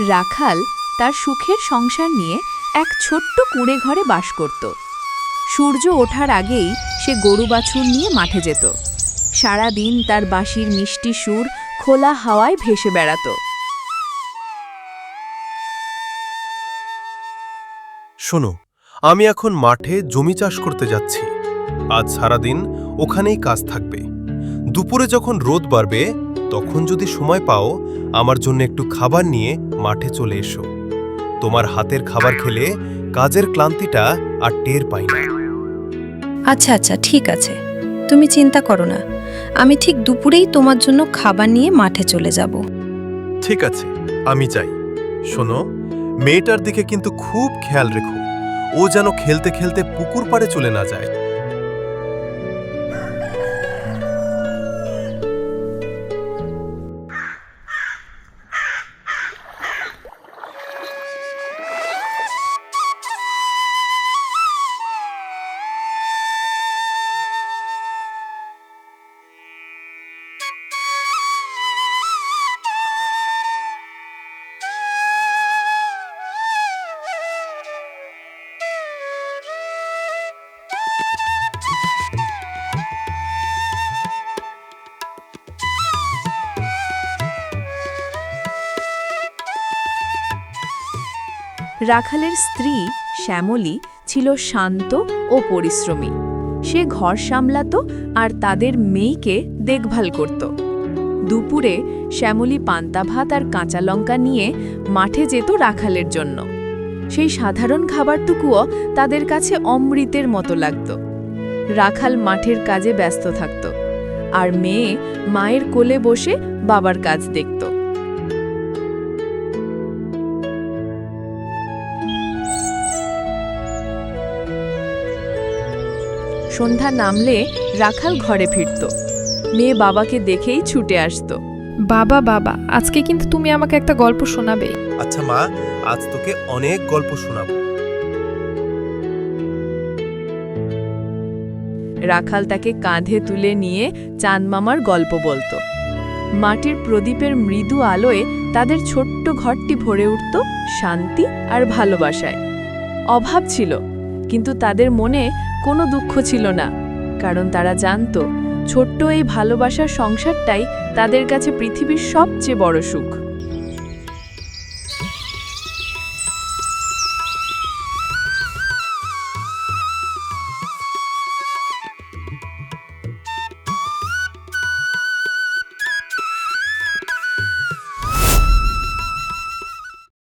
রাখাল তার সুখের সংসার নিয়ে এক ছোট্ট কুঁড়ে ঘরে বাস করত। সূর্য ওঠার আগেই সে গরু বাছুর নিয়ে মাঠে যেত। সারা দিন তার বাঁশির মিষ্টি সুর খোলা হাওয়ায় ভেসে বেড়াত। শোনো, আমি এখন মাঠে জমি চাষ করতে যাচ্ছি। আজ সারাদিন ওখানেই কাজ থাকবে। দুপুরে যখন রোদ বাড়বে তখন যদি সময় পাও আমার জন্য একটু খাবার নিয়ে মাঠে চলে এসো। তোমার হাতের খাবার খেলে কাজের ক্লান্তিটা আর টের পাই না। আচ্ছা আচ্ছা, ঠিক আছে, তুমি চিন্তা করো না। আমি ঠিক দুপুরেই তোমার জন্য খাবার নিয়ে মাঠে চলে যাব। ঠিক আছে, আমি যাই। শোনো, মেয়েটার দিকে কিন্তু খুব খেয়াল রেখো। ও যেন খেলতে খেলতে পুকুর পাড়ে চলে না যায়। রাখালের স্ত্রী শ্যামলী ছিল শান্ত ও পরিশ্রমী। সে ঘর সামলাত আর তাদের মেয়েকে দেখভাল করত। দুপুরে শ্যামলী পান্তা ভাত আর কাঁচা লঙ্কা নিয়ে মাঠে যেত রাখালের জন্য। সেই সাধারণ খাবারটুকুও তাদের কাছে অমৃতের মতো লাগত। রাখাল মাঠের কাজে ব্যস্ত থাকত, আর মেয়ে মায়ের কোলে বসে বাবার কাজ দেখত। সন্ধ্যা নামলে রাখাল ঘরে ফিরত। মেয়ে বাবাকে দেখেই ছুটে আসত। বাবা বাবা, আজকে কিন্তু তুমি আমাকে একটা গল্প শোনাবে। আচ্ছা মা, আজ তোকে অনেক গল্প শোনাবো। রাখাল তাকে কাঁধে তুলে নিয়ে চাঁদমামার গল্প বলতো। মাটির প্রদীপের মৃদু আলোয় তাদের ছোট্ট ঘরটি ভরে উঠত শান্তি আর ভালোবাসায়। অভাব ছিল, কিন্তু তাদের মনে কোনো দুঃখ ছিল না, কারণ তারা জানত ছোট্ট এই ভালোবাসার সংসারটাই তাদের কাছে পৃথিবীর সবচেয়ে বড় সুখ।